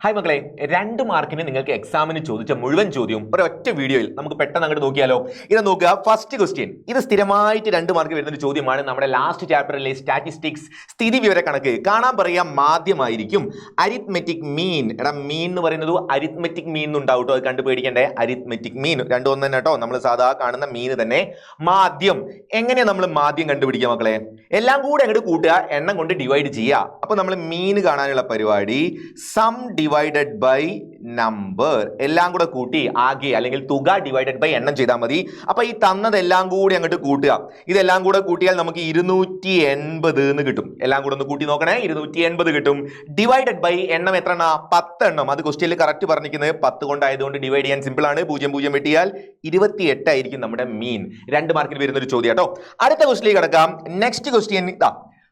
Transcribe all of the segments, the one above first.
Hi മക്കളെ, 2 മാർക്കിന് നിങ്ങൾക്ക് എക്സാമിന് ചോദിച്ച മുഴുവൻ ചോദ്യവും ഒരൊറ്റ വീഡിയോയിൽ നമുക്ക് പെട്ടെന്ന് അങ്ങോട്ട് നോക്കിയാലോ. ഇത് നോക്കുക. ഫസ്റ്റ് ക്വസ്റ്റ്യൻ, ഇത് സ്ഥിരമായിട്ട് 2 മാർക്ക് വരുന്ന ഒരു ചോദ്യമാണ്. നമ്മുടെ ലാസ്റ്റ് ചാപ്റ്ററിലെ സ്റ്റാറ്റിസ്റ്റിക്സ് സ്ഥിതി വിവര കണക്ക് കാണാൻ പറയാം മാധ്യമായിരിക്കും. അരിത്മെറ്റിക് മീൻ, എടാ മീൻ എന്ന് പറയുന്നത് അരിത്മെറ്റിക് മീൻ ഉണ്ടാവും കേട്ടോ, അത് കണ്ടുപേടിക്കണ്ടേ. അരിത്മെറ്റിക് മീൻ രണ്ടും ഒന്ന് തന്നെ കേട്ടോ, നമ്മൾ സാധാ കാണുന്ന മീൻ തന്നെ. മാധ്യം, എങ്ങനെയാണ് നമ്മൾ മാധ്യം കണ്ടുപിടിക്കുക മക്കളെ? എല്ലാം കൂടെ അങ്ങോട്ട് കൂട്ടുക, എണ്ണം കൊണ്ട് ഡിവൈഡ് ചെയ്യുക. അപ്പൊ നമ്മൾ മീൻ കാണാനുള്ള പരിപാടി സം ഡിവൈഡഡ് ബൈ നമ്പർ, എല്ലാം കൂടെ കൂട്ടി ആകെ അല്ലെങ്കിൽ തുക ഡിവൈഡഡ് ബൈ എണ്ണം ചെയ്താൽ മതി. അപ്പൊ ഈ തന്നതെല്ലാം കൂടി അങ്ങോട്ട് കൂട്ടുക. ഇതെല്ലാം കൂടെ കൂട്ടിയാൽ നമുക്ക് 280 എന്ന് കിട്ടും. എല്ലാം കൂടെ ഒന്ന് കൂട്ടി നോക്കണേ, 280 കിട്ടും. ഡിവൈഡഡ് ബൈ എണ്ണം എത്ര എണ്ണ? 10 എണ്ണം. അത് ക്വസ്റ്റ്യനിൽ കറക്റ്റ് പറഞ്ഞിരിക്കുന്നത് 10 കൊണ്ടായതുകൊണ്ട് ഡിവൈഡ് ചെയ്യാൻ സിമ്പിൾ ആണ്. 0 0 വെട്ടിയാൽ 28 ആയിരിക്കും നമ്മുടെ മീൻ. 2 മാർക്കിന് വരുന്ന ഒരു ചോദ്യം കേട്ടോ. അടുത്ത ക്വസ്റ്റ്യനിലേക്ക് കടക്കാം. നെക്സ്റ്റ് ക്വസ്റ്റ്യൻ ഇതാ,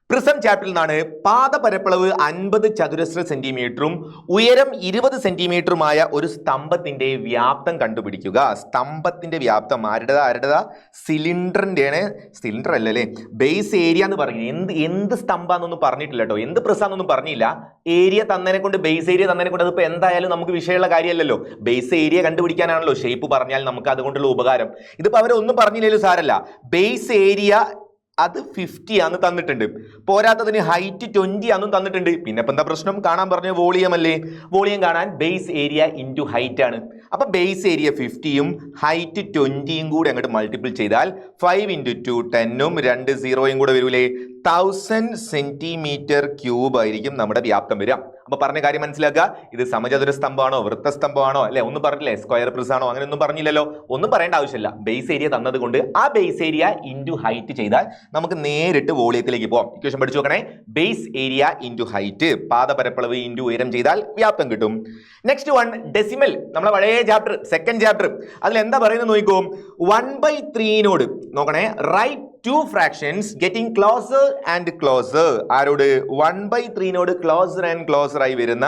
പ്രിസം ചാപ്റ്ററിൽ നിന്നാണ്. പാദപരപ്പളവ് 50 ചതുരശ്ര സെന്റിമീറ്ററും ഉയരം 20 സെന്റിമീറ്ററുമായ ഒരു സ്തംഭത്തിന്റെ വ്യാപ്തം കണ്ടുപിടിക്കുക. സ്തംഭത്തിന്റെ വ്യാപ്തം ആരുടേതാ? സിലിണ്ടറിന്റെയാണ്. സിലിണ്ടർ അല്ലേ, ബേസ് ഏരിയ എന്ന് പറഞ്ഞു. എന്ത് സ്തംഭാന്നൊന്നും പറഞ്ഞിട്ടില്ല കേട്ടോ, എന്ത് പ്രിസാന്നൊന്നും പറഞ്ഞില്ല. ഏരിയ തന്നതിനെ കൊണ്ട്, ബേസ് ഏരിയ തന്നതിനെ കൊണ്ട് അതിപ്പോ എന്തായാലും നമുക്ക് വിഷയമുള്ള കാര്യമല്ലല്ലോ. ബേസ് ഏരിയ കണ്ടുപിടിക്കാനാണല്ലോ ഷേപ്പ് പറഞ്ഞാൽ നമുക്ക് അതുകൊണ്ടുള്ള ഉപകാരം. ഇതിപ്പോ അവരൊന്നും പറഞ്ഞില്ലല്ലോ സാരല്ല. ബേസ് ഏരിയ അത് 50 ആണെന്ന് തന്നിട്ടുണ്ട്. പോരാത്തതിന് ഹൈറ്റ് 20 ആണെന്നും തന്നിട്ടുണ്ട്. പിന്നെ ഇപ്പൊ എന്താ പ്രശ്നം? കാണാൻ പറഞ്ഞ വോളിയം അല്ലേ. വോളിയം കാണാൻ ബേസ് ഏരിയ ഇൻറ്റു ഹൈറ്റ് ആണ്. അപ്പൊ ബേസ് ഏരിയ 50യും ഹൈറ്റ് 20യും കൂടി അങ്ങോട്ട് മൾട്ടിപ്പിൾ ചെയ്താൽ 5 × 2 10ഉം 2 0യും കൂടെ വരൂലേ, 1000 സെന്റിമീറ്റർ ക്യൂബ് ആയിരിക്കും നമ്മുടെ വ്യാപ്തം വരിക. അപ്പൊ പറഞ്ഞ കാര്യം മനസ്സിലാക്കുക. ഇത് സമചതുര സ്തംഭമാണോ വൃത്തസ്തംഭമാണോ അല്ലെ, ഒന്നും പറഞ്ഞില്ലേ. സ്ക്വയർ പ്രിസ് ആണോ, അങ്ങനെ ഒന്നും പറഞ്ഞില്ലല്ലോ. ഒന്നും പറയേണ്ട ആവശ്യമില്ല. ബേസ് ഏരിയ തന്നത് കൊണ്ട് ആ ബേസ് ഏരിയ ഇൻറ്റു ഹൈറ്റ് ചെയ്താൽ നമുക്ക് നേരിട്ട് വോളിയത്തിലേക്ക് പോകാം. ഇക്വേഷൻ പഠിച്ചു നോക്കണേ. ബേസ് ഏരിയ ഇൻറ്റു ഹൈറ്റ്, പാദപരപ്പളവ് ഇൻറ്റു ഉയരം ചെയ്താൽ വ്യാപ്തം കിട്ടും. Next one, decimal. നമ്മളെ പഴയ ചാപ്റ്റർ, സെക്കൻഡ് ചാപ്റ്റർ, അതിൽ എന്താ പറയുന്നത് നോക്കിക്കോ. 1/3 നോക്കണേ. Right 2 fractions getting closer and closer. ആരോട്? 1/3 ക്ലോസർ ആൻഡ് ക്ലോസർ ആയി വരുന്ന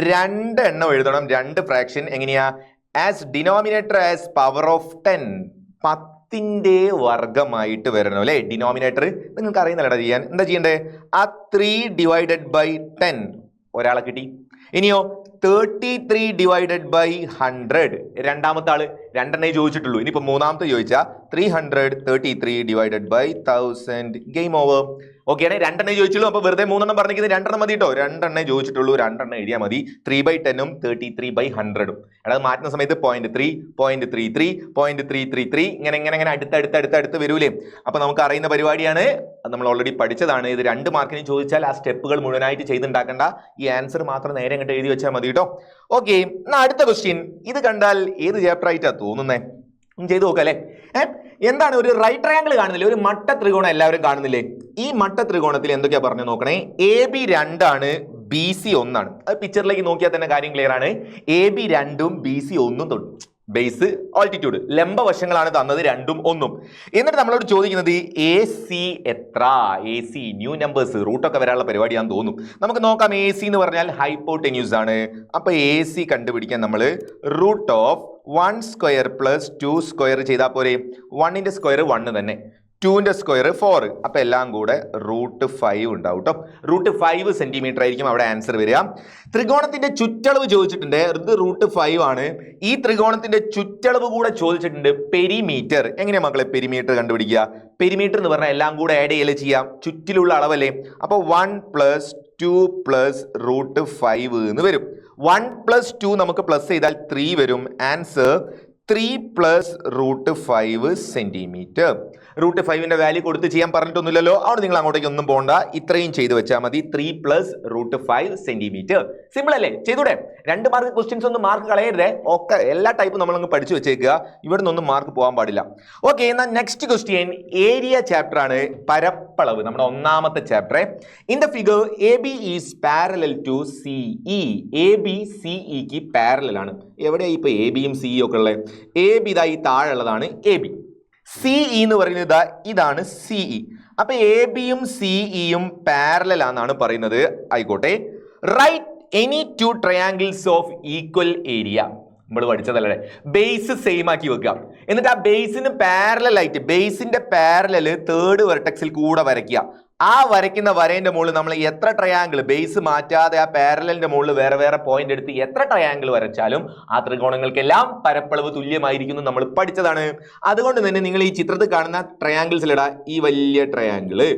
2 എണ്ണം എഴുതണം. 2 ഫ്രാക്ഷൻ എങ്ങനെയാ? As denominator as power of 10, 10ന്റെ വർഗമായിട്ട് വരണം അല്ലെ. ഡിനോമിനേറ്റർ നിങ്ങൾക്ക് അറിയുന്നല്ലടാ ചെയ്യാൻ. എന്താ ചെയ്യണ്ടേ? ആ 3 ഡിവൈഡഡ് ബൈ 10 ഒരാളെ കിട്ടി. ഇനിയോ 33 ഡിവൈഡഡ് ബൈ 100, രണ്ടാമത്തെ ആള്. 2 എണ്ണേ ചോദിച്ചിട്ടുള്ളൂ. ഇനിയിപ്പോ മൂന്നാമത്തെ ചോദിച്ചാൽ 333 divided by 1000. Game over. Okay ആണ്. 2 എണ്ണേ ചോദിച്ചുള്ളൂ. അപ്പൊ വെറുതെ 3 എണ്ണം പറഞ്ഞിരിക്കുന്നത് 2 എണ്ണം മതി കേട്ടോ. 2 എണ്ണേ ചോദിച്ചിട്ടുള്ളൂ. 2 എണ്ണം എഴുതിയാൽ മതി. 3/10ഉം 33/100ഉം. അത് മാറ്റുന്ന സമയത്ത് 0.3 0.33 0.333 ഇങ്ങനെ അടുത്ത് വരൂലേ. അപ്പൊ നമുക്ക് അറിയുന്ന പരിപാടിയാണ്, നമ്മൾ ഓൾറെഡി പഠിച്ചതാണ്. ഇത് 2 മാർക്കിന് ചോദിച്ചാൽ ആ സ്റ്റെപ്പുകൾ മുഴുവനായിട്ട് ചെയ്തുണ്ടാക്കണ്ട. ഈ ആൻസർ മാത്രം നേരെ അങ്ങോട്ട് എഴുതി വെച്ചാൽ മതി കേട്ടോ. ഓക്കെ, അടുത്ത ക്വസ്റ്റ്യൻ. ഇത് കണ്ടാൽ ഏത് ചാപ്റ്റർ ആയിട്ടാ തോന്നുന്നേ? ചെയ്തു നോക്കാം അല്ലെ. എന്താണ്? ഒരു റൈറ്റ് ട്രയാങ്കിൾ കാണുന്നില്ലേ, ഒരു മട്ട ത്രികോണം എല്ലാവരും കാണുന്നില്ലേ? ഈ മട്ട ത്രികോണത്തിൽ എന്തൊക്കെയാ പറഞ്ഞു നോക്കണേ. AB 2 ആണ്, BC 1 ആണ്. അത് പിക്ചറിലേക്ക് നോക്കിയാൽ തന്നെ കാര്യം ക്ലിയർ ആണ്. AB 2ഉം BC 1ഉം തൊട്ട് ബേസ് ആൾട്ടിറ്റ്യൂഡ് ലംബവശങ്ങളാണ് തന്നത്, 2ഉം 1ഉം. എന്നിട്ട് നമ്മളോട് ചോദിക്കുന്നത് AC എത്ര? AC ന്യൂ നമ്പേഴ്സ്, റൂട്ടൊക്കെ വരാനുള്ള പരിപാടിയാണെന്ന് തോന്നുന്നു. നമുക്ക് നോക്കാം. AC എന്ന് പറഞ്ഞാൽ ഹൈപ്പോടെന്യൂസ് ആണ്. അപ്പൊ AC കണ്ടുപിടിക്കാൻ നമ്മൾ √1² + 2² ചെയ്താൽ പോരെ. 1ന്റെ സ്ക്വയർ 1 തന്നെ, 2ന്റെ സ്ക്വയർ 4. അപ്പൊ എല്ലാം കൂടെ √5 ഉണ്ടാവും കേട്ടോ. √5 സെന്റിമീറ്റർ ആയിരിക്കും അവിടെ ആൻസർ വരിക. ത്രികോണത്തിന്റെ ചുറ്റളവ് ചോദിച്ചിട്ടുണ്ട്. ഇത് √5 ആണ്. ഈ ത്രികോണത്തിന്റെ ചുറ്റളവ് കൂടെ ചോദിച്ചിട്ടുണ്ട്. പെരിമീറ്റർ. എങ്ങനെയാ മക്കളെ പെരിമീറ്റർ കണ്ടുപിടിക്കുക? പെരിമീറ്റർ എന്ന് പറഞ്ഞാൽ എല്ലാം കൂടെ ആഡ് ചെയ്യല് ചെയ്യാം, ചുറ്റിലുള്ള അളവല്ലേ. അപ്പൊ 1 + 2 + √5 എന്ന് വരും. 1 + 2 നമുക്ക് പ്ലസ് ചെയ്താൽ 3 വരും. Answer 3 + √5 centimetre. √5ന്റെ വാല്യൂ കൊടുത്ത് ചെയ്യാൻ പറഞ്ഞിട്ടൊന്നുമില്ലല്ലോ. അവിടെ നിങ്ങൾ അങ്ങോട്ടേക്ക് ഒന്നും പോകണ്ട, ഇത്രയും ചെയ്ത് വെച്ചാൽ മതി. 3 + √5 സെന്റിമീറ്റർ. സിമ്പിൾ അല്ലേ? ചെയ്തൂടെ? 2 മാർക്ക് ക്വസ്റ്റ്യൻസ് ഒന്നും മാർക്ക് കളയരുതേ. ഒക്കെ എല്ലാ ടൈപ്പും നമ്മളങ്ങ് പഠിച്ചു വെച്ചേക്കുക. ഇവിടെ നിന്നൊന്നും മാർക്ക് പോകാൻ പാടില്ല. ഓക്കെ, എന്നാൽ നെക്സ്റ്റ് ക്വസ്റ്റ്യൻ ഏരിയ ചാപ്റ്റർ ആണ്. പരപ്പളവ് നമ്മുടെ 1ാമത്തെ chapter. In the figure AB is parallel to CE. AB CEക്ക് പാരലൽ ആണ്. എവിടെയായി ഇപ്പൊ ABയും CE ഒക്കെ ഉള്ളത്? AB ഇതായി താഴെയുള്ളതാണ് AB. CE എന്ന് പറയുന്നത് ഇതാണ് CE. അപ്പൊ ABയും CEയും പാരലൽ ആണെന്നാണ് പറയുന്നത്. ആയിക്കോട്ടെ. Write any 2 triangles of equal area. നമ്മൾ പഠിച്ചതല്ലേ. ബേസ് സെയിം ആക്കി വെക്കുക. എന്നിട്ട് ആ ബേസിന് പാരലൽ ആയിട്ട്, ബേസിന്റെ പാരലൽ 3rd വെർട്ടെക്സിൽ കൂടെ വരയ്ക്കുക. ആ വരയ്ക്കുന്ന വരേന്റെ മുകളിൽ നമ്മൾ എത്ര ട്രയാങ്കിൾ ബേസ് മാറ്റാതെ ആ പാരലലിന്റെ മുകളിൽ വേറെ വേറെ പോയിന്റ് എടുത്ത് എത്ര ട്രയാങ്കിൾ വരച്ചാലും ആ ത്രികോണങ്ങൾക്കെല്ലാം പരപ്പളവ് തുല്യമായിരിക്കുന്നു നമ്മൾ പഠിച്ചതാണ്. അതുകൊണ്ട് തന്നെ നിങ്ങൾ ഈ ചിത്രത്തിൽ കാണുന്ന ട്രയാങ്കിൾസിലിടാ ഈ വലിയ ട്രയാങ്കിള്,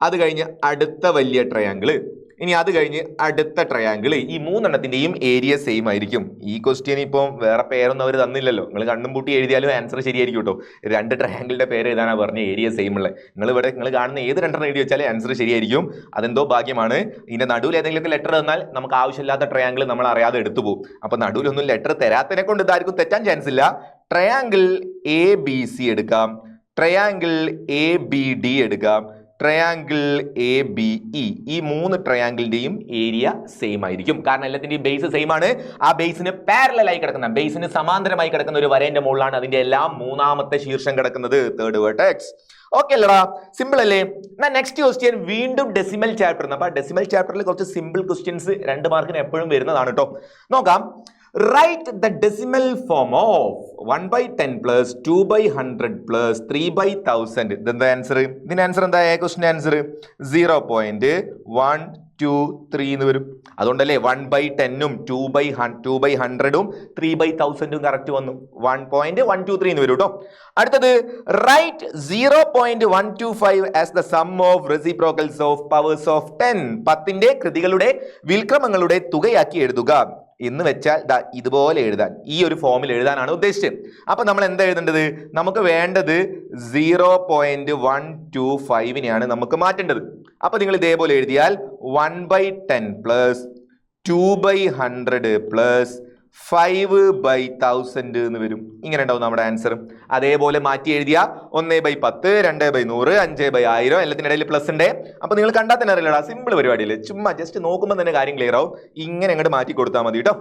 അത് കഴിഞ്ഞ് അടുത്ത വലിയ ട്രയാങ്കിള്, ഇനി അത് കഴിഞ്ഞ് അടുത്ത ട്രയാങ്കിൾ, ഈ മൂന്നെണ്ണത്തിന്റെയും ഏരിയ സെയിം ആയിരിക്കും. ഈ ക്വസ്റ്റ്യൻ ഇപ്പം വേറെ പേരൊന്നും അവർ തന്നില്ലല്ലോ, നിങ്ങൾ കണ്ണും പൂട്ടി എഴുതിയാലും ആൻസർ ശരിയായിരിക്കും കേട്ടോ. രണ്ട് ട്രയാങ്കിളിന്റെ പേര് ഏതാണ് പറഞ്ഞ ഏരിയ സെയിം ഉള്ളത്. നിങ്ങൾ കാണുന്ന ഏത് രണ്ടെണ്ണം എഴുതി വെച്ചാലും ആൻസർ ശരിയായിരിക്കും. അതെന്തോ ഭാഗ്യമാണ്. ഇതിന്റെ നടുവിൽ ഏതെങ്കിലും ലെറ്റർ തന്നാൽ നമുക്ക് ആവശ്യമില്ലാത്ത ട്രയാങ്കിൾ നമ്മൾ അറിയാതെ എടുത്തു പോകും. അപ്പൊ നടുവിലൊന്നും ലെറ്റർ തരാത്തതിനെ കൊണ്ട് ഇതായിരിക്കും തെറ്റാൻ ചാൻസ് ഇല്ല. ട്രയാങ്കിൾ ABC എടുക്കാം, ട്രയാങ്കിൾ ABD എടുക്കാം, ട്രയാങ്കിൾ ABE. ഈ മൂന്ന് ട്രയാങ്കിളിന്റെയും ഏരിയ സെയിം ആയിരിക്കും. കാരണം എല്ലാത്തിന്റെയും ബേസ് സെയിം ആണ്. ആ ബേസിന് പാരലലായി കിടക്കുന്ന, ബേസിന് സമാന്തരമായി കിടക്കുന്ന ഒരു വരേന്റെ മുകളിലാണ് അതിന്റെ എല്ലാം മൂന്നാമത്തെ ശീർഷം കിടക്കുന്നത്, തേർഡ് വെർട്ടെക്സ്. ഓക്കെ അല്ലടാ, സിമ്പിൾ അല്ലേ? നെക്സ്റ്റ് ക്വസ്റ്റ്യൻ വീണ്ടും ഡെസിമൽ ചാപ്റ്റർ. അപ്പൊ ഡെസിമൽ ചാപ്റ്ററിൽ കുറച്ച് സിമ്പിൾ ക്വസ്റ്റ്യൻസ് 2 മാർക്കിന് എപ്പോഴും വരുന്നതാണ് കേട്ടോ. നോക്കാം. Write the decimal form of 1/10 plus 2/100 plus 3/1000. ഇതെന്താ ആൻസർ? ഇതിന്റെ ആൻസർ എന്താ? ക്വസ്റ്റ്യൻ ആൻസർ 0.123 എന്ന് വരും. അതുകൊണ്ടല്ലേ 1/10ഉം 2/100ഉം 3/1000ഉം കറക്റ്റ് വന്നു. 1.123 എന്ന് വരും കേട്ടോ. അടുത്തത് right 0.125 as the sum of reciprocals of powers of 10. 10ന്റെ കൃതികളുടെ വിൽക്രമങ്ങളുടെ തുകയാക്കി എഴുതുക എന്ന് വെച്ചാൽ ഇതുപോലെ എഴുതാൻ, ഈ ഒരു ഫോമിൽ എഴുതാനാണ് ഉദ്ദേശിച്ചത്. അപ്പൊ നമ്മൾ എന്താ എഴുതേണ്ടത്? നമുക്ക് വേണ്ടത് 0.125നെയാണ് നമുക്ക് മാറ്റേണ്ടത്. അപ്പൊ നിങ്ങൾ ഇതേപോലെ എഴുതിയാൽ 1/10 പ്ലസ് 2/100 പ്ലസ് 5/1000 എന്ന് വരും. ഇങ്ങനെ ഉണ്ടാവും നമ്മുടെ ആൻസർ. അതേപോലെ മാറ്റി എഴുതിയ 1/10, 2/100, 5/1000 എല്ലാത്തിനിടയിൽ പ്ലസ് ഉണ്ട്. അപ്പൊ നിങ്ങൾ കണ്ടാൽ തന്നെ അറിയില്ലടാ, സിമ്പിൾ പരിപാടിയല്ലേ. ചുമ്മാ ജസ്റ്റ് നോക്കുമ്പോൾ തന്നെ കാര്യം ക്ലിയർ ആവും. ഇങ്ങനെ അങ്ങോട്ട് മാറ്റി കൊടുത്താൽ മതി കേട്ടോ.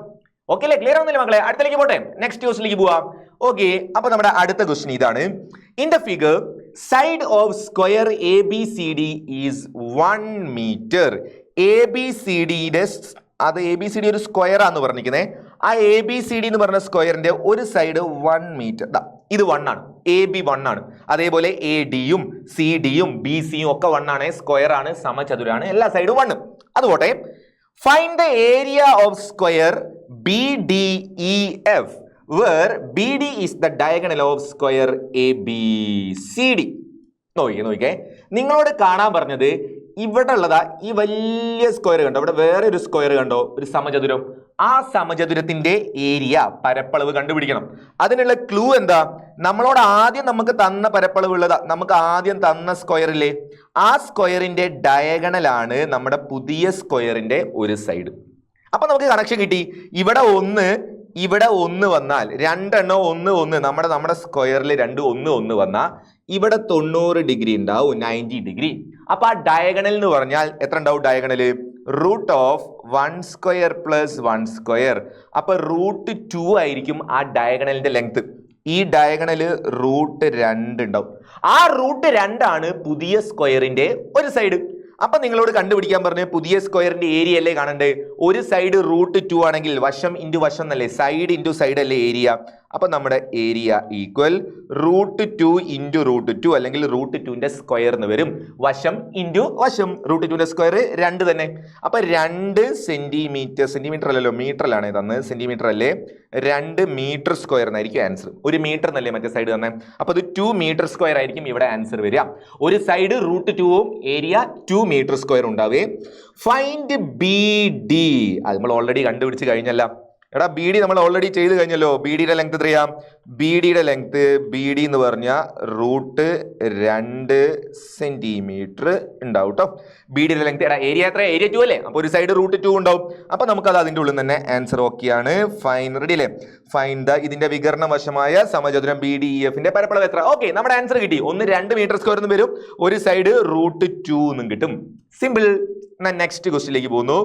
ഓക്കെ അല്ലേ? ക്ലിയർ ആവുന്നില്ല മക്കളെ? അടുത്തേക്ക് പോട്ടെ, നെക്സ്റ്റ് ക്വസ്റ്റിലേക്ക് പോവാം. ഓക്കെ, അപ്പൊ നമ്മുടെ അടുത്ത ക്വസ്റ്റ്യൻ ഇതാണ്. In the figure side of square ABCD is 1 metre. ABCD അത് ABCD ഒരു സ്ക്വയർ ആണെന്ന് പറഞ്ഞിരിക്കുന്നത്. ആ ABCD എന്ന് പറഞ്ഞ സ്ക്വയറിന്റെ ഒരു സൈഡ് 1 മീറ്റർ. ഇത് 1 ആണ്, AB 1 ആണ്. അതേപോലെ ADയും CDയും BCയും ഒക്കെ 1 ആണ്, സ്ക്വയർ ആണ്, സമചതുരാണ്, എല്ലാ സൈഡും 1. അതുപോട്ടെ, find the area of square BDEF where BD is the diagonal of square ABCD. നോക്കിക്കേ, നിങ്ങളോട് കാണാൻ പറഞ്ഞത് ഇവിടെ ഉള്ളതാ ഈ വലിയ സ്ക്വയർ കണ്ടോ, ഇവിടെ വേറെ ഒരു സ്ക്വയർ കണ്ടോ, ഒരു സമചതുരം. ആ സമചതുരത്തിന്റെ ഏരിയ, പരപ്പളവ് കണ്ടുപിടിക്കണം. അതിനുള്ള ക്ലൂ എന്താ? നമ്മളോട് ആദ്യം നമുക്ക് തന്ന പരപ്പളവ് ഉള്ളതാ, നമുക്ക് ആദ്യം തന്ന സ്ക്വയറില്ലേ, ആ സ്ക്വയറിന്റെ ഡയഗണലാണ് നമ്മുടെ പുതിയ സ്ക്വയറിന്റെ ഒരു സൈഡ്. അപ്പൊ നമുക്ക് കണക്ഷൻ കിട്ടി. ഇവിടെ 1 വന്നാൽ രണ്ടെണ്ണം 1 നമ്മുടെ സ്ക്വയറിൽ 2 1 വന്നാൽ ഇവിടെ 90 ഡിഗ്രി ഉണ്ടാവും, 90 ഡിഗ്രി. അപ്പൊ ആ ഡയഗണൽ എന്ന് പറഞ്ഞാൽ എത്ര ഉണ്ടാവും? Diagonal √1 square plus 1 square. അപ്പൊ √2 ആയിരിക്കും ആ ഡയഗണലിന്റെ ലെങ്ത്. ഈ ഡയഗണല് √2 ഉണ്ടാവും. ആ √2 ആണ് പുതിയ സ്ക്വയറിന്റെ ഒരു സൈഡ്. അപ്പൊ നിങ്ങളോട് കണ്ടുപിടിക്കാൻ പറഞ്ഞ് പുതിയ സ്ക്വയറിന്റെ ഏരിയ അല്ലേ കാണണ്ടേ? ഒരു സൈഡ് √2 ആണെങ്കിൽ വശം ഇൻറ്റു വശം എന്നല്ലേ, സൈഡ് ഇൻറ്റു സൈഡ് അല്ലേ ഏരിയ. അപ്പൊ നമ്മുടെ ഏരിയ ഈക്വൽ √2 ഇൻറ്റു √2 അല്ലെങ്കിൽ √2ന്റെ സ്ക്വയർ എന്ന് വരും. വശം ഇൻറ്റു വശം, √2ന്റെ സ്ക്വയർ 2 തന്നെ. അപ്പൊ 2 സെന്റിമീറ്റർ, സെന്റിമീറ്റർ അല്ലല്ലോ മീറ്ററിലാണ് തന്നത്, സെന്റിമീറ്റർ അല്ലേ, 2 മീറ്റർ സ്ക്വയർ എന്നായിരിക്കും ആൻസർ. 1 മീറ്റർ എന്നല്ലേ മറ്റേ സൈഡ് തന്നെ. അപ്പൊ അത് 2 മീറ്റർ സ്ക്വയർ ആയിരിക്കും ഇവിടെ ആൻസർ വരിക. ഒരു സൈഡ് √2ഉം ഏരിയ 2 മീറ്റർ സ്ക്വയർ ഉണ്ടാവേ. Find BD. അത് നമ്മൾ ഓൾറെഡി കണ്ടുപിടിച്ച് കഴിഞ്ഞല്ല. എടാ BD നമ്മൾ ഓൾറെഡി ചെയ്ത് കഴിഞ്ഞല്ലോ. BDയുടെ ലെങ്ത് എത്രയാ? BDയുടെ ലെങ്ത് BD എന്ന് പറഞ്ഞാൽ √2 സെന്റിമീറ്റർ ഉണ്ടാവും കേട്ടോ. BDയുടെ ലെങ്ത്. എടാ ഏരിയ എത്ര? ഏരിയ 2 അല്ലേ? അപ്പൊ ഒരു സൈഡ് √2 ഉണ്ടാവും. അപ്പൊ നമുക്കത് അതിന്റെ ഉള്ളിൽ തന്നെ ആൻസർ ഓക്കെയാണ്. ഫൈൻ, റെഡി അല്ലേ? ഫൈൻ ദ ഇതിന്റെ വികരണ വശമായ സമചതുരം BDEFന്റെ പരപ്പളവ് എത്ര? ഓക്കെ, നമ്മുടെ ആൻസർ കിട്ടി. 2 മീറ്റർ സ്ക്വയർ എന്ന് വരും, ഒരു സൈഡ് √2 എന്നും കിട്ടും. സിമ്പിൾ. നെക്സ്റ്റ് ക്വസ്റ്റ്യനിലേക്ക് പോകുന്നു.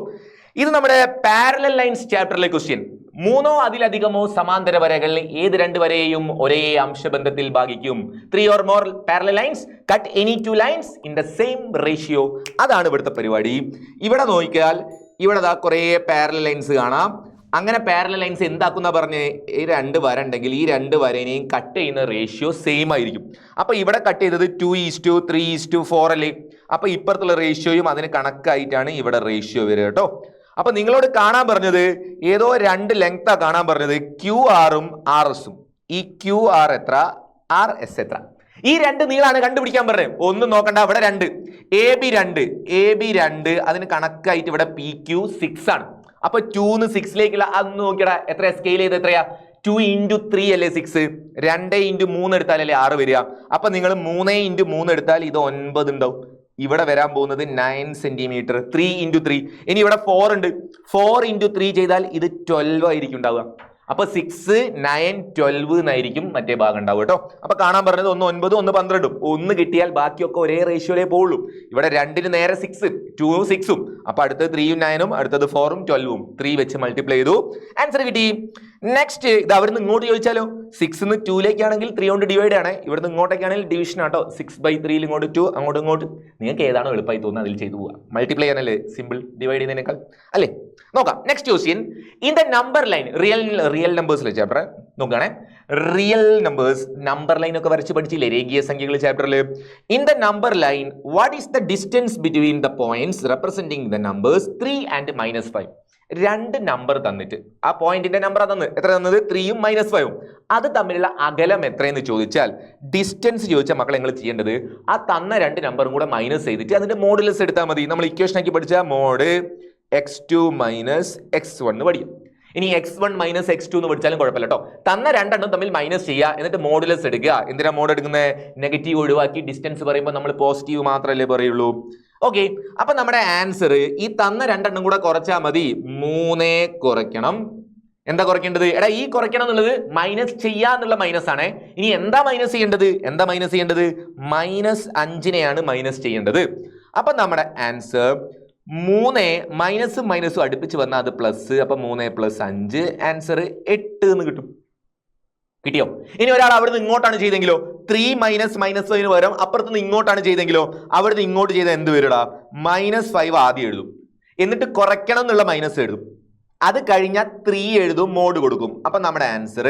ഇത് നമ്മുടെ പാരലൽ ലൈൻസ് ചാപ്റ്ററിലെ ക്വസ്റ്റ്യൻ. 3 അതിലധികമോ സമാന്തര വരകൾ ഏത് 2 വരെയും ഒരേ അംശബന്ധത്തിൽ ഭാഗിക്കും? 3 or more parallel lines cut any 2 lines in the same ratio. അതാണ് ഇവിടുത്തെ പരിപാടി. ഇവിടെ നോക്കിയാൽ ഇവിടെ കുറെ പാരലൽ ലൈൻസ് കാണാം. അങ്ങനെ പാരലൽ ലൈൻസ് എന്താക്കുന്ന പറഞ്ഞ് ഈ രണ്ട് വര ഉണ്ടെങ്കിൽ ഈ രണ്ട് വരേനെയും കട്ട് ചെയ്യുന്ന റേഷ്യോ സെയിം ആയിരിക്കും. അപ്പൊ ഇവിടെ കട്ട് ചെയ്തത് 2:3:4 അല്ലേ? അപ്പൊ ഇപ്പുറത്തുള്ള റേഷ്യോയും അതിന് കണക്കായിട്ടാണ് ഇവിടെ റേഷ്യോ വരിക കേട്ടോ. അപ്പൊ നിങ്ങളോട് കാണാൻ പറഞ്ഞത് ഏതോ രണ്ട് ലെങ്താ കാണാൻ പറഞ്ഞത്, QR-ഉം RS-ഉം. ഈ QR എത്ര, RS എത്ര, ഈ രണ്ട് നീളാണ് കണ്ടുപിടിക്കാൻ പറഞ്ഞത്. ഒന്നും നോക്കണ്ട, ഇവിടെ രണ്ട് AB 2 അതിന് കണക്കായിട്ട് ഇവിടെ PQ 6 ആണ്. അപ്പൊ 2 6ലേക്കുള്ള അന്ന് നോക്കിയടാ, എത്രയാ സ്കെയിൽ ചെയ്ത് എത്രയാ, 2 × 3 അല്ലേ 6, 2 × 3 എടുത്താലല്ലേ 6 വരിക. അപ്പൊ നിങ്ങൾ 3 × 3 എടുത്താൽ ഇത് 9 ഉണ്ടാവും. ഇവിടെ വരാൻ പോകുന്നത് 9 സെന്റിമീറ്റർ. 3 × 3. ഇനി ഇവിടെ 4 ഉണ്ട്, 4 × 3 ചെയ്താൽ ഇത് 12 ആയിരിക്കും ഉണ്ടാവുക. അപ്പൊ 6, 9, 12 എന്നായിരിക്കും മറ്റേ ഭാഗം ഉണ്ടാവും കേട്ടോ. അപ്പൊ കാണാൻ പറഞ്ഞത് ഒന്ന് 9, ഒന്ന് 12. ഒന്ന് കിട്ടിയാൽ ബാക്കിയൊക്കെ ഒരേ റേഷ്യോയിലേ പോവുള്ളൂ. ഇവിടെ 2-ന് നേരെ 6, 2-ഉം 6-ഉം. അപ്പൊ അടുത്തത് 3-ഉം 9-ഉം, അടുത്തത് 4-ഉം 12-ഉം. 3 വെച്ച് മൾട്ടിപ്ലൈ ചെയ്തു, ആൻസർ കിട്ടി. നെക്സ്റ്റ് ഇത് അവിടുന്ന് ഇങ്ങോട്ട് ചോദിച്ചാലോ, 6-ന്ന് 2ലേക്കാണെങ്കിൽ 3 കൊണ്ട് ഡിവൈഡ് ആണ്, ഇവിടുന്ന് ഇങ്ങോട്ടേക്കാണെങ്കിൽ ഡിവിഷൻ ആട്ടോ. 6/3 ഇങ്ങോട്ട് 2, അങ്ങോട്ട് ഇങ്ങോട്ട്. നിങ്ങൾക്ക് ഏതാണോ എളുപ്പമായി തോന്നുന്നത് അതിൽ ചെയ്തു പോവാം. മൾട്ടിപ്ലൈ ചെയ്യാനല്ലേ സിമ്പിൾ, ഡിവൈഡ് ചെയ്യുന്നതിനേക്കാൾ അല്ലേ. നോക്കാം next question. In the number line, real നമ്പേഴ്സിലെ ചാപ്റ്റർ നോക്കുകയാണെ, റിയൽ നമ്പേഴ്സ് നമ്പർ ലൈൻ ഒക്കെ വരച്ച് പഠിച്ചില്ലേ രേഖീയ സംഖ്യകൾ ചാപ്റ്ററിൽ. In the number line what is the distance between the points representing the numbers 3 and -5? രണ്ട് നമ്പർ തന്നിട്ട് ആ പോയിന്റിന്റെ നമ്പർ തന്നത് എത്ര തന്നത്, 3-ഉം -5-ഉം. അത് തമ്മിലുള്ള അകലം എത്രയെന്ന് ചോദിച്ചാൽ, ഡിസ്റ്റൻസ് ചോദിച്ചാൽ മക്കളെ നിങ്ങൾ ചെയ്യേണ്ടത് ആ തന്ന രണ്ട് നമ്പറും കൂടെ മൈനസ് ചെയ്തിട്ട് അതിന്റെ മോഡുലസ് എടുത്താൽ മതി. നമ്മൾ ഇക്വേഷൻ ആക്കി പഠിച്ച മോഡ് x2 - x1 എന്ന് പഠിക്കും. ഇനി x1 - x2 എന്ന് പഠിച്ചാലും കുഴപ്പമില്ല കേട്ടോ. തന്ന രണ്ടെണ്ണം തമ്മിൽ മൈനസ് ചെയ്യുക, എന്നിട്ട് മോഡുലസ് എടുക്കുക. എന്തിനാ മോഡ് എടുക്കുന്നത്, നെഗറ്റീവ് ഒഴിവാക്കി ഡിസ്റ്റൻസ് പറയുമ്പോൾ നമ്മൾ പോസിറ്റീവ് മാത്രമല്ലേ പറയുള്ളൂ. ഓക്കെ, അപ്പൊ നമ്മുടെ ആൻസർ ഈ തന്ന രണ്ടെണ്ണം കൂടെ കുറച്ചാൽ മതി. 3 കുറയ്ക്കണം, എന്താ കുറയ്ക്കേണ്ടത്, എടാ ഈ കുറയ്ക്കണം എന്നുള്ളത് മൈനസ് ചെയ്യാന്നുള്ള മൈനസ് ആണ്. ഇനി എന്താ മൈനസ് ചെയ്യേണ്ടത്, -5നെയാണ് മൈനസ് ചെയ്യേണ്ടത്. അപ്പൊ നമ്മുടെ ആൻസർ 3 മൈനസും മൈനസും അടുപ്പിച്ച് വന്നാൽ അത് പ്ലസ്. അപ്പൊ 3 + 5 ആൻസർ 8 എന്ന് കിട്ടും. കിട്ടിയോ? ഇനി ഒരാൾ അവിടുന്ന് ഇങ്ങോട്ടാണ് ചെയ്തെങ്കിലോ, 3 -5 പകരം അപ്പുറത്തുനിന്ന് ഇങ്ങോട്ടാണ് ചെയ്തെങ്കിലോ, അവിടുന്ന് ഇങ്ങോട്ട് ചെയ്ത എന്ത് വരൂടാ, -5 ആദ്യം എഴുതും, എന്നിട്ട് കുറയ്ക്കണം എന്നുള്ള മൈനസ് എഴുതും. അത് കഴിഞ്ഞാൽ 3 എഴുതും, മോഡ് കൊടുക്കും. അപ്പൊ നമ്മുടെ ആൻസർ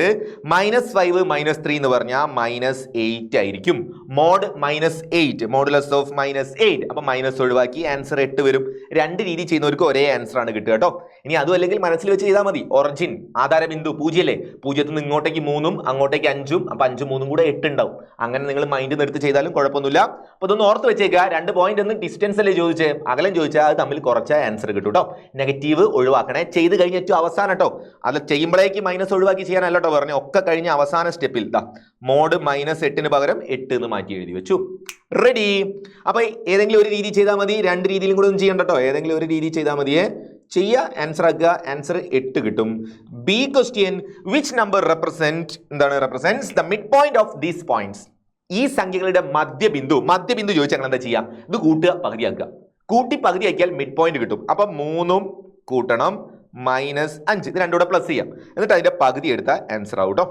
-5 - 3 എന്ന് പറഞ്ഞാൽ -8 ആയിരിക്കും. Mod -8, modulus of -8. അപ്പൊ മൈനസ് ഒഴിവാക്കി ആൻസർ 8 വരും. രണ്ട് രീതി ചെയ്യുന്നവർക്ക് ഒരേ ആൻസർ ആണ് കിട്ടുക കേട്ടോ. ഇനി അതും അല്ലെങ്കിൽ മനസ്സിൽ വെച്ച് ചെയ്താൽ മതി. ഒറിജിൻ ആധാര ബിന്ദു 0 അല്ലേ, 0ത്തിൽ നിന്ന് ഇങ്ങോട്ടേക്ക് 3-ഉം അങ്ങോട്ടേക്ക് 5-ഉം. അപ്പൊ 5 3 കൂടെ 8 ഉണ്ടാവും. അങ്ങനെ നിങ്ങൾ മൈൻഡ് നിർത്തി ചെയ്താലും കുഴപ്പമൊന്നുമില്ല. അപ്പൊ ഇതൊന്ന് ഓർത്ത് വെച്ചേക്കുക. 2 പോയിന്റ് ഒന്ന് ഡിസ്റ്റൻസ് അല്ലേ ചോദിച്ചേ, അകലം ചോദിച്ചാൽ അത് തമ്മിൽ കുറച്ച ആൻസർ കിട്ടും കേട്ടോ. നെഗറ്റീവ് ഒഴിവാക്കണേ. ചെയ്ത് കഴിഞ്ഞ ഏറ്റവും അവസാനം കേട്ടോ, അത് ചെയ്യുമ്പോഴേക്ക് മൈനസ് ഒഴിവാക്കി ചെയ്യാനല്ല കേട്ടോ പറഞ്ഞു. ഒക്കെ കഴിഞ്ഞ അവസാന സ്റ്റെപ്പിൽ മോഡ് -8ന് പകരം 8 എന്ന് മാറ്റി എഴുതി വെച്ചു. റെഡി. അപ്പൊ ഏതെങ്കിലും ഒരു രീതി ചെയ്താൽ മതി, രണ്ട് രീതിയിലും കൂടെ ഒന്നും ചെയ്യണ്ട കേട്ടോ. ഏതെങ്കിലും ഒരു രീതി ചെയ്താൽ മതിയേ. ചെയ്യുക, ആൻസർ ആക്കുക, ആൻസർ 8 കിട്ടും. B question, which number represents the mid point of these points? ഈ സംഖ്യകളുടെ മധ്യബിന്ദു ചോദിച്ചാൽ ഞങ്ങൾ എന്താ ചെയ്യുക, ഇത് കൂട്ടുക, പകുതിയാക്കുക. കൂട്ടി പകുതിയാക്കിയാൽ മിഡ് പോയിന്റ് കിട്ടും. അപ്പൊ 3-ഉം കൂട്ടണം -5, ഇത് രണ്ടും കൂടെ പ്ലസ് ചെയ്യാം, എന്നിട്ട് അതിന്റെ പകുതി എടുത്താൽ ആൻസർ ആവും കേട്ടോ.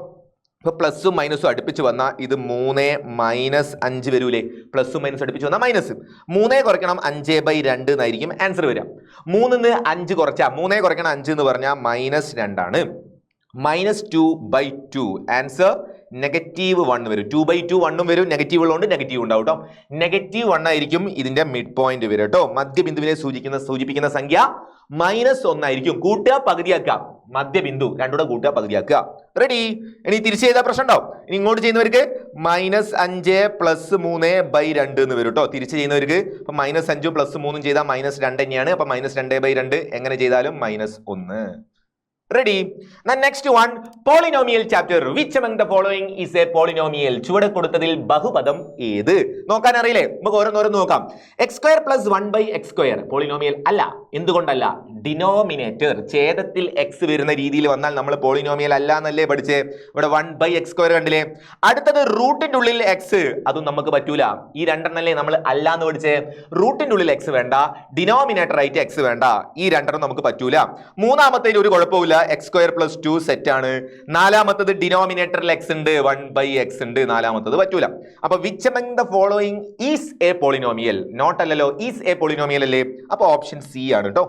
ഇപ്പൊ പ്ലസും മൈനസും അടുപ്പിച്ച് വന്നാൽ ഇത് 3 - 5 വരൂലേ, പ്ലസും മൈനസും അടുപ്പിച്ച് വന്നാൽ മൈനസ്. 3 കുറയ്ക്കണം 5/2 എന്നായിരിക്കും ആൻസർ വരിക. 3-ന്ന് 5 കുറച്ചാൽ 3 കുറയ്ക്കണം 5 എന്ന് പറഞ്ഞാൽ -2 ആണ്. -2/2 ആൻസർ -1 വരും. 2/2 1 വരും, നെഗറ്റീവ് ഉള്ളതുകൊണ്ട് നെഗറ്റീവ് ഉണ്ടാവും കേട്ടോ. -1 ആയിരിക്കും ഇതിന്റെ മിഡ് പോയിന്റ് വരും കേട്ടോ. മധ്യബിന്ദുവിനെ സൂചിപ്പിക്കുന്ന സംഖ്യ -1 ആയിരിക്കും. കൂട്ടുക, പകുതിയാക്കുക, മധ്യബിന്ദു രണ്ടുകൂടെ കൂട്ടുക, പകുതിയാക്കുക. റെഡി. ഇനി തിരിച്ചു ചെയ്താൽ പ്രശ്നം ഉണ്ടാവും. ഇനി ഇങ്ങോട്ട് ചെയ്യുന്നവർക്ക് -5 + 3/2 എന്ന് വരും കേട്ടോ. തിരിച്ച് ചെയ്യുന്നവർക്ക് ഇപ്പൊ -5 + 3 ചെയ്താൽ -2 തന്നെയാണ്. അപ്പൊ -2/2 എങ്ങനെ ചെയ്താലും -1. Ready? The next one, polynomial chapter. Which among the following is a polynomial? ചുവടെ കൊടുത്തതിൽ ബഹുപദം ഏത്? നോക്കാൻ അറിയില്ലേ? നമുക്ക് ഓരോന്നോരോന്ന് നോക്കാം. x² + 1/x². പോളിനോമിയൽ അല്ല. എന്തുകൊണ്ടല്ല? ഡിനോമിനേറ്റർ ഛേദത്തിൽ x വരുന്ന രീതിയിൽ വന്നാൽ നമ്മൾ പോളിനോമിയൽ അല്ല എന്നല്ലേ പഠിച്ചേ. ഇവിടെ 1/x² കണ്ടില്ലേ? അടുത്തത് റൂട്ടിന്റെ ഉള്ളിൽ x, അതും നമുക്ക് പറ്റൂല. ഈ രണ്ടെണ്ണല്ലേ നമ്മൾ അല്ല എന്ന് പഠിച്ചേ. റൂട്ടിന്റെ ഉള്ളിൽ x വേണ്ട, ഡിനോമിനേറ്റർ ആയിട്ട് x വേണ്ട. ഈ രണ്ടെണ്ണം നമുക്ക് പറ്റൂല. മൂന്നാമത്തേൽ ഒരു കുഴപ്പമില്ല, x² + 2 സെറ്റ് ആണ്. നാലാമത്തത് ഡിനോമിനേറ്ററിൽ x ഉണ്ട്, 1/x ഉണ്ട്. നാലാമത്തത് പറ്റൂല. അപ്പൊ which among the following is a polynomial? Not അല്ലല്ലോ, is a polynomial അല്ലേ. അപ്പൊ ഓപ്ഷൻ സി ആണ് കേട്ടോ.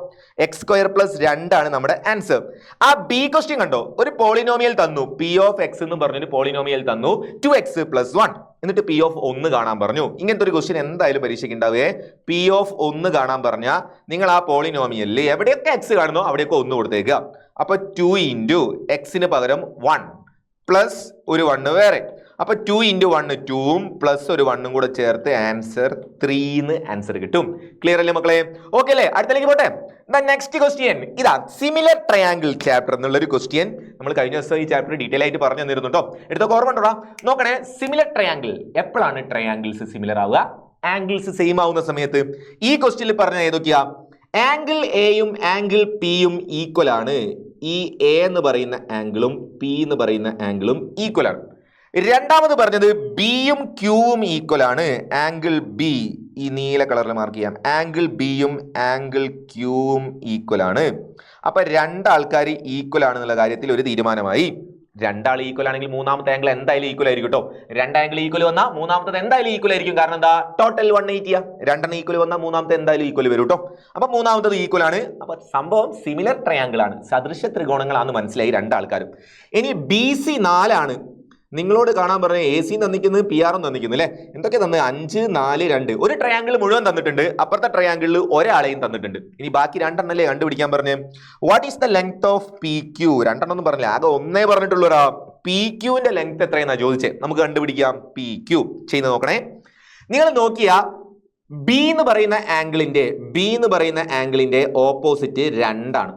എക്സ് സ്ക്വയർ പ്ലസ് 2 ആണ് നമ്മുടെ ആൻസർ. ആ ബി ക്വസ്റ്റ്യൻ കണ്ടോ, ഒരു പോളിനോമിയൽ തന്നു, പി ഓഫ് എക്സ് എന്ന് പറഞ്ഞൊരു പോളിനോമിയൽ തന്നു, 2x + 1, എന്നിട്ട് പി ഓഫ് 1 കാണാൻ പറഞ്ഞു. ഇങ്ങനത്തെ ഒരു ക്വസ്റ്റ്യൻ എന്തായാലും പരീക്ഷയ്ക്ക് ഉണ്ടാവേ. പി ഓഫ് 1 കാണാൻ പറഞ്ഞാൽ നിങ്ങൾ ആ പോളിനോമിയലിൽ എവിടെയൊക്കെ എക്സ് കാണുന്നോ അവിടെയൊക്കെ 1 കൊടുത്തേക്കുക. അപ്പൊ 2 × എക്സിന് പകരം 1 പ്ലസ് ഒരു 1 വേറെ. അപ്പൊ 2 × 1 2ഉം പ്ലസ് ഒരു 1ഉം കൂടെ ചേർത്ത് ആൻസർ 3 എന്ന് ആൻസർ കിട്ടും. ക്ലിയർ അല്ലേ മക്കളെ? ഓക്കെ അല്ലേ? അടുത്തേക്ക് പോട്ടെ. നെക്സ്റ്റ് ക്വസ്റ്റ്യൻ ഇതാ, സിമിലർ ട്രയാങ്കിൾ ചാപ്റ്റർ എന്നുള്ളൊരു ക്വസ്റ്റ്യൻ നമ്മൾ കഴിഞ്ഞ ദിവസം ഈ ചാപ്റ്റർ ഡീറ്റെയിൽ ആയിട്ട് പറഞ്ഞു തന്നിരുന്നു കേട്ടോ. എടുത്തൊക്കെ ഓർമ്മ ഉണ്ടോടാ? നോക്കണേ, സിമിലർ ട്രയാങ്കിൾ എപ്പോഴാണ് ട്രയാങ്കിൾസ് സിമിലർ ആവുക? ആംഗിൾസ് സെയിം ആവുന്ന സമയത്ത്. ഈ ക്വസ്റ്റ്യനിൽ പറഞ്ഞ ഏതൊക്കെയാ? ആംഗിൾ എയും ആംഗിൾ പിയും ഈക്വൽ ആണ്. ഈ എ എന്ന് പറയുന്ന ആംഗിളും പി എന്ന് പറയുന്ന ആംഗിളും ഈക്വൽ ആണ്. രണ്ടാമത് പറഞ്ഞത് ബിയും ക്യൂവും ഈക്വൽ ആണ്. ആംഗിൾ ബി ഈ നീല കളറിൽ മാർക്ക് ചെയ്യാം. ആംഗിൾ ബിയും ആംഗിൾ ക്യൂവും ഈക്വൽ ആണ്. അപ്പൊ രണ്ടാൾക്കാർ ഈക്വൽ ആണെന്നുള്ള കാര്യത്തിൽ ഒരു തീരുമാനമായി. രണ്ടാൾ ഈക്വൽ ആണെങ്കിൽ മൂന്നാമത്തെ ആംഗിൾ എന്തായാലും ഈക്വൽ ആയിരിക്കും കേട്ടോ. രണ്ട് ആംഗിൾ ഈക്വൽ വന്നാൽ മൂന്നാമത്തെ എന്തായാലും ഈക്വൽ ആയിരിക്കും. കാരണം എന്താ? ടോട്ടൽ 180. രണ്ടെണ്ണം ഈക്വൽ വന്നാൽ മൂന്നാമത്തെ എന്തായാലും ഈക്വൽ വരും കേട്ടോ. അപ്പൊ മൂന്നാമത്തത് ഈക്വൽ ആണ്. അപ്പൊ സംഭവം സിമിലർ ട്രയാങ്കിൾ ആണ്, സദൃശ ത്രികോണങ്ങളാണെന്ന് മനസ്സിലായി രണ്ടാൾക്കാരും. ഇനി ബി സി 4 ആണ്. നിങ്ങളോട് കാണാൻ പറഞ്ഞ എ സി തന്നിക്കുന്നത് പി ആറും തന്നിക്കുന്നു അല്ലേ? എന്തൊക്കെ തന്നെ? 5 4 2. ഒരു ട്രയാങ്കിൾ മുഴുവൻ തന്നിട്ടുണ്ട്, അപ്പുറത്തെ ട്രയാങ്കിളിൽ ഒരാളെയും തന്നിട്ടുണ്ട്. ഇനി ബാക്കി 2 എണ്ണല്ലേ കണ്ടുപിടിക്കാൻ പറഞ്ഞേ. What is the length of P Q? 2 എണ്ണം ഒന്നും പറഞ്ഞില്ല, ആകെ 1 പറഞ്ഞിട്ടുള്ളൂരാ. പി ക്യൂവിന്റെ ലെങ്ത് എത്രയെന്നാ ചോദിച്ചേ. നമുക്ക് കണ്ടുപിടിക്കാം. പി ക്യൂ ചെയ്ത് നോക്കണേ. നിങ്ങൾ നോക്കിയാ ബി എന്ന് പറയുന്ന ആംഗിളിന്റെ ഓപ്പോസിറ്റ് 2 ആണ്.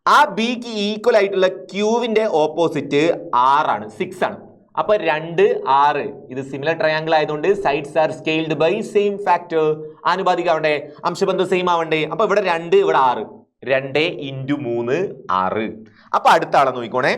ആ ബിക്ക് ഈക്വൽ ആയിട്ടുള്ള ക്യൂവിന്റെ ഓപ്പോസിറ്റ് 6 ആണ്, 6 ആണ്. അപ്പൊ 2 6. ഇത് സിമിലർ ട്രയാങ്കിൾ ആയതുകൊണ്ട് sides are scaled by same factor. ആനുപാതിക ആവണ്ടേ, അംശബന്ധം സെയിം ആവണ്ടേ. അപ്പൊ ഇവിടെ 2 ഇവിടെ 6. 2 × 3 6. അപ്പൊ അടുത്ത ആളെ നോക്കിക്കോണേ.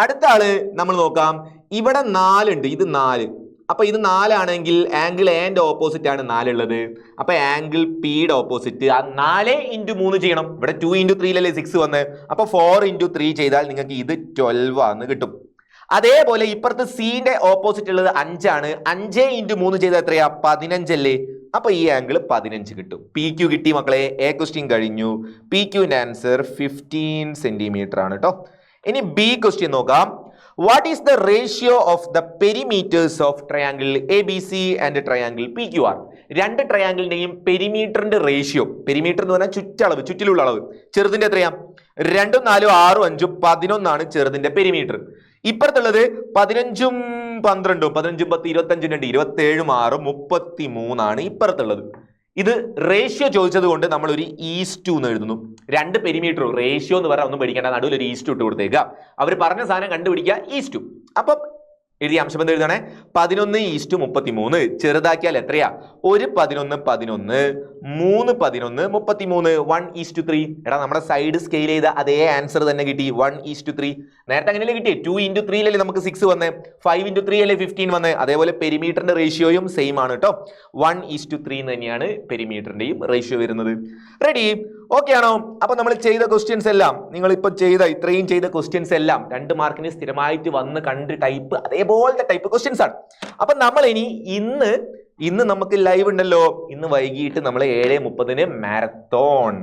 അടുത്ത ആള് നമ്മൾ നോക്കാം. ഇവിടെ 4 ഉണ്ട്, ഇത് 4. അപ്പൊ ഇത് 4 ആണെങ്കിൽ ആംഗിൾ എന്റെ ഓപ്പോസിറ്റ് ആണ് 4 ഉള്ളത്. അപ്പൊ ആംഗിൾ പിയുടെ ഓപ്പോസിറ്റ് ആ 4 × 3 ചെയ്യണം. ഇവിടെ 2 × 3 അല്ലേ 6 വന്ന്. അപ്പൊ 4 × 3 ചെയ്താൽ നിങ്ങൾക്ക് ഇത് 12 ആണെന്ന് കിട്ടും. അതേപോലെ ഇപ്പുറത്ത് സിന്റെ ഓപ്പോസിറ്റ് ഉള്ളത് 5 ആണ്. 5 × 3 ചെയ്താൽ എത്രയാ? 15 അല്ലേ? അപ്പൊ ഈ ആംഗിൾ 15 കിട്ടും. പി ക്യൂ കിട്ടി മക്കളെ. എ ക്വസ്റ്റ്യൻ കഴിഞ്ഞു. പി ക്യൂവിന്റെ ആൻസർ 15 സെന്റിമീറ്റർ ആണ് കേട്ടോ. ഇനി ബി ക്വസ്റ്റ്യൻ നോക്കാം. What is the ratio of the perimeters of triangle A B C and triangle P Q R? രണ്ട് ട്രയാങ്കിളിന്റെയും പെരിമീറ്ററിന്റെ റേഷ്യോ. പെരിമീറ്റർ എന്ന് പറഞ്ഞാൽ ചുറ്റളവ്, ചുറ്റിലുള്ള അളവ്. ചെറുതിന്റെ എത്രയാ? 2 4 6 5 11 ആണ് ചെറുതിന്റെ പെരിമീറ്റർ. ഇപ്പുറത്തുള്ളത് 15 12 15 10 25 27 6 33 ആണ് ഇപ്പുറത്തുള്ളത്. ഇത് റേഷ്യോ ചോദിച്ചത് കൊണ്ട് നമ്മൾ ഒരു ഈസ്റ്റു എന്ന് എഴുതുന്നു. രണ്ട് പെരിമീറ്റർ റേഷ്യോ എന്ന് പറഞ്ഞാൽ ഒന്നും പേടിക്കേണ്ട, നടുവിൽ ഒരു ഈസ്റ്റു ഇട്ട് കൊടുത്തേക്കുക. അവർ പറഞ്ഞ സാധനം കണ്ടുപിടിക്കുക, ഈസ്റ്റു. അപ്പം എഴുതി അംശബന്ധം എഴുതണേ. 11:33. ചെറുതാക്കിയാൽ എത്രയാ? ഒരു 11 11 3 11 33 1:3. എടാ നമ്മുടെ സൈഡ് സ്കെയിൽ ചെയ്ത അതേ ആൻസർ തന്നെ കിട്ടി, 1:3. നേരത്തെ അങ്ങനെയല്ലേ കിട്ടി? 2 × 3 അല്ലേ നമുക്ക് 6 വന്നേ, 5 × 3 അല്ലേ 15 വന്നേ. അതേപോലെ പെരിമീറ്ററിന്റെ റേഷ്യോയും സെയിം ആണ് കേട്ടോ. 1:3 തന്നെയാണ് പെരിമീറ്ററിന്റെയും റേഷ്യോ വരുന്നത്. റെഡി? ഓക്കെ ആണോ? അപ്പൊ നമ്മൾ ചെയ്ത ക്വസ്റ്റ്യൻസ് എല്ലാം, നിങ്ങൾ ഇപ്പൊ ഇത്രയും ചെയ്ത ക്വസ്റ്റ്യൻസ് എല്ലാം 2 മാർക്കിന് സ്ഥിരമായിട്ട് വന്ന് കണ്ട് ടൈപ്പ് അതേപോലത്തെ ടൈപ്പ് ക്വസ്റ്റ്യൻസ് ആണ്. അപ്പൊ നമ്മൾ ഇനി ഇന്ന് നമുക്ക് ലൈവ് ഉണ്ടല്ലോ. ഇന്ന് വൈകിട്ട് നമ്മൾ 7:30 മാരത്തോൺ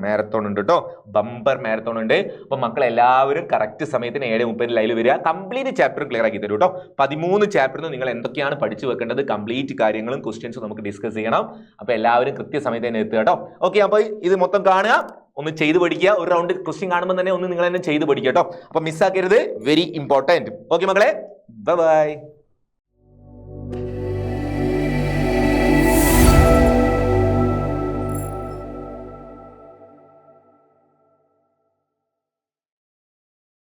ഉണ്ട് കേട്ടോ. ബമ്പർ മാരത്തോൺ ഉണ്ട്. അപ്പൊ മക്കൾ എല്ലാവരും കറക്റ്റ് സമയത്തിന് 7:30 ലൈവ് വരിക. കംപ്ലീറ്റ് ചാപ്റ്റർ ക്ലിയർ ആക്കി തരും കേട്ടോ. 13 ചാപ്റ്ററിന് നിങ്ങൾ എന്തൊക്കെയാണ് പഠിച്ചു വെക്കേണ്ടത്, കംപ്ലീറ്റ് കാര്യങ്ങളും ക്വസ്റ്റ്യൻസും നമുക്ക് ഡിസ്കസ് ചെയ്യണം. അപ്പൊ എല്ലാവരും കൃത്യസമയത്ത് തന്നെ എത്തുക കേട്ടോ. ഓക്കെ, അപ്പൊ ഇത് മൊത്തം കാണുക, ഒന്ന് ചെയ്ത് പഠിക്കുക. ഒരു റൗണ്ട് ക്വസ്റ്റ്യൻ കാണുമ്പോൾ തന്നെ ഒന്ന് നിങ്ങൾ തന്നെ ചെയ്ത് പഠിക്കുക കേട്ടോ. അപ്പൊ മിസ്സാക്കരുത്, വെരി ഇമ്പോർട്ടന്റ്. ഓക്കെ മക്കളെ, ബൈ ബൈ.